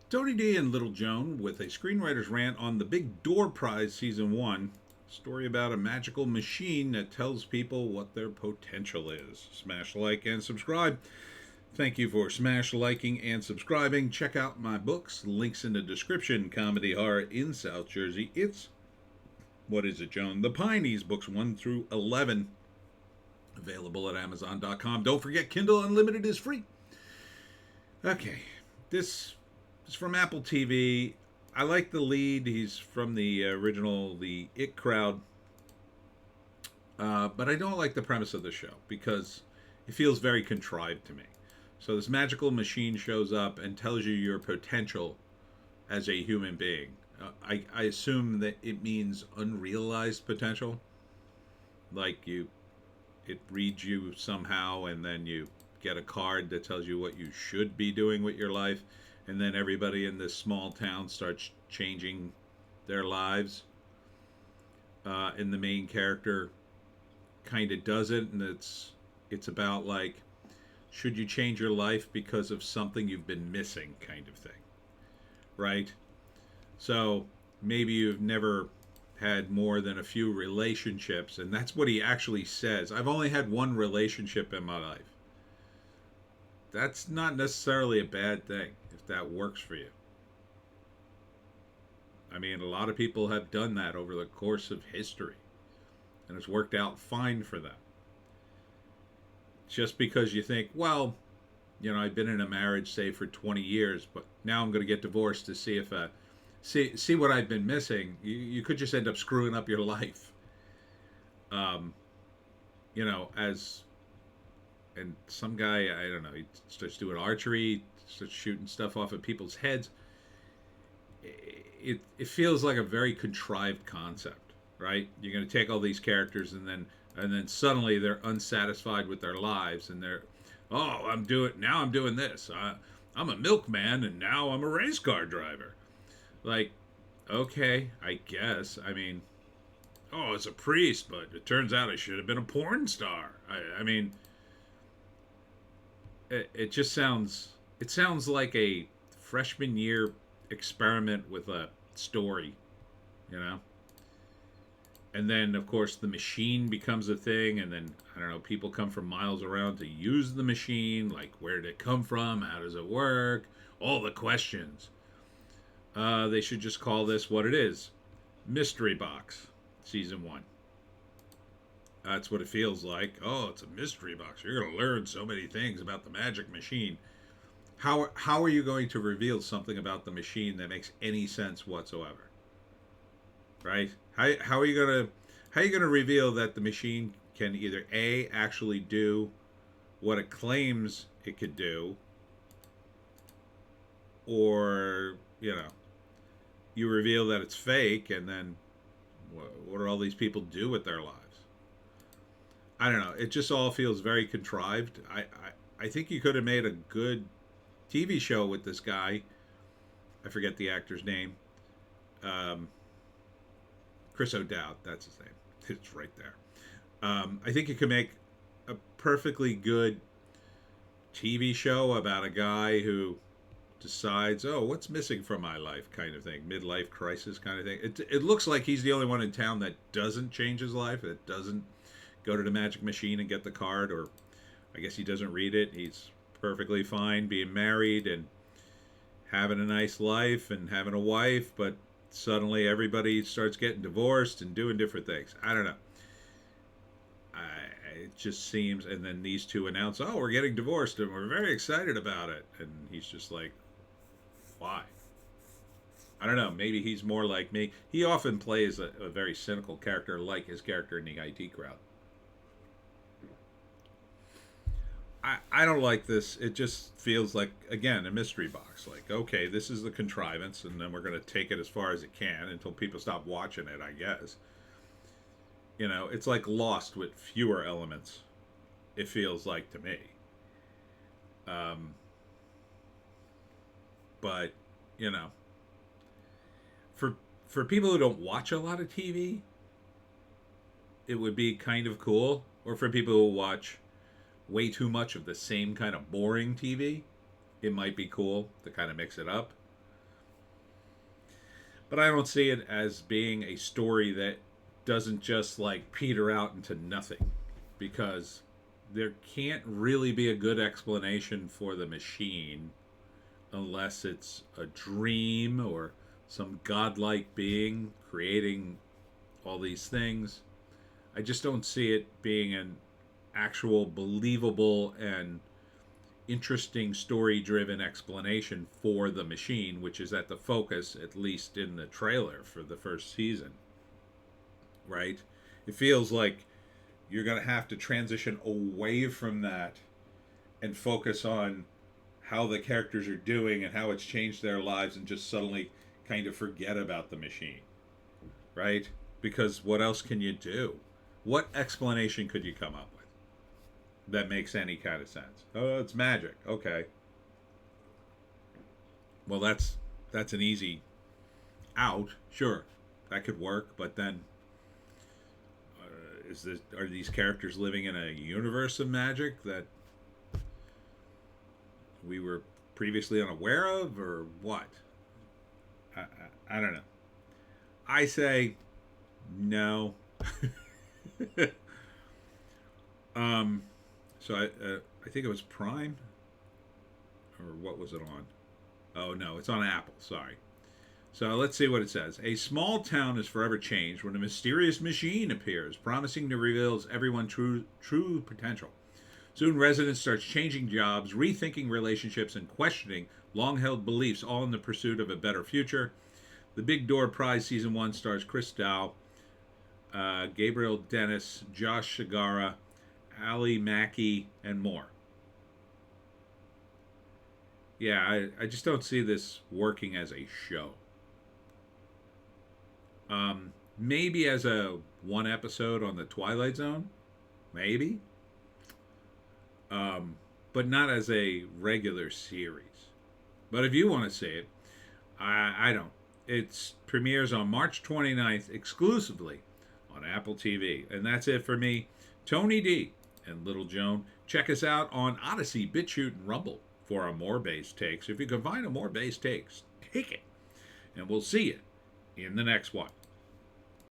Tony D and Little Joan with a screenwriter's rant on the Big Door Prize Season 1. Story about a magical machine that tells people what their potential is. Smash like and subscribe. Thank you for smash liking and subscribing. Check out my books. Links in the description. Comedy horror in South Jersey. It's What Is It, Joan? The Pineys, books 1 through 11. Available at Amazon.com. Don't forget, Kindle Unlimited is free. Okay, this is from Apple TV. I like the lead. He's from the original, the It Crowd. But I don't like the premise of the show because it feels very contrived to me. So this magical machine shows up and tells you your potential as a human being. I assume that it means unrealized potential. Like it reads you somehow, and then you get a card that tells you what you should be doing with your life, and then everybody in this small town starts changing their lives. And the main character kind of does it, and it's about like, should you change your life because of something you've been missing, kind of thing, right? So maybe you've never had more than a few relationships, and that's what he actually says. I've only had one relationship in my life. That's not necessarily a bad thing if that works for you. I mean, a lot of people have done that over the course of history, and it's worked out fine for them. Just because you think, well, I've been in a marriage, say, for 20 years, but now I'm going to get divorced to see if see what I've been missing. You could just end up screwing up your life. As and some guy, I don't know, he starts doing archery, starts shooting stuff off of people's heads. It feels like a very contrived concept, right? You're going to take all these characters and then suddenly they're unsatisfied with their lives, and they're, oh, I'm doing this. I'm a milkman, and now I'm a race car driver. Like, okay, I guess. I mean, oh, it's a priest, but it turns out I should have been a porn star. I mean, it just sounds like a freshman year experiment with a story, you know? And then, of course, the machine becomes a thing, and then, I don't know, people come from miles around to use the machine. Like, where did it come from? How does it work? All the questions. They should just call this what it is: Mystery Box, Season 1. That's what it feels like. Oh, it's a mystery box. You're going to learn so many things about the magic machine. How are you going to reveal something about the machine that makes any sense whatsoever? Right? How are you going to reveal that the machine can either A, actually do what it claims it could do, or, you reveal that it's fake, and then what do all these people do with their lives? I don't know. It just all feels very contrived. I think you could have made a good TV show with this guy. I forget the actor's name. Chris O'Dowd, that's his name. It's right there. I think you could make a perfectly good TV show about a guy who decides, oh, what's missing from my life, kind of thing. Midlife crisis kind of thing. It looks like he's the only one in town that doesn't change his life, that doesn't go to the magic machine and get the card, or I guess he doesn't read it. He's perfectly fine being married and having a nice life and having a wife, but suddenly everybody starts getting divorced and doing different things. I don't know. It just seems, and then these two announce, oh, we're getting divorced and we're very excited about it. And he's just like, why? I don't know. Maybe he's more like me. He often plays a very cynical character, like his character in the IT Crowd. I don't like this. It just feels like, again, a mystery box. Like, okay, this is the contrivance, and then we're going to take it as far as it can until people stop watching it, I guess. It's like Lost with fewer elements, it feels like to me. But, for people who don't watch a lot of TV, it would be kind of cool. Or for people who watch way too much of the same kind of boring TV, it might be cool to kind of mix it up. But I don't see it as being a story that doesn't just like peter out into nothing, because there can't really be a good explanation for the machine unless it's a dream or some godlike being creating all these things. I just don't see it being an actual believable and interesting story driven explanation for the machine, which is at the focus, at least in the trailer for the first season. Right? It feels like you're going to have to transition away from that and focus on how the characters are doing and how it's changed their lives, and just suddenly kind of forget about the machine. Right? Because what else can you do? What explanation could you come up with that makes any kind of sense? Oh, it's magic. Okay. Well, that's an easy out. Sure, that could work. But then, are these characters living in a universe of magic that we were previously unaware of, or what? I don't know. I say no. So I think it was Prime, or what was it on? Oh no, it's on Apple. Sorry. So let's see what it says. A small town is forever changed when a mysterious machine appears, promising to reveal everyone's true potential. Soon residents start changing jobs, rethinking relationships, and questioning long-held beliefs, all in the pursuit of a better future. The Big Door Prize Season 1 stars Chris Dow, Gabriel Dennis, Josh Shigara, Ali Mackey, and more. Yeah, I just don't see this working as a show. Maybe as a one episode on the Twilight Zone, maybe, but not as a regular series. But if you want to see it, I don't. It premieres on March 29th exclusively on Apple TV. And that's it for me, Tony D and Little Joan. Check us out on Odysee, Bitchute, and Rumble for our more base takes. If you can find a more base takes, take it. And we'll see you in the next one.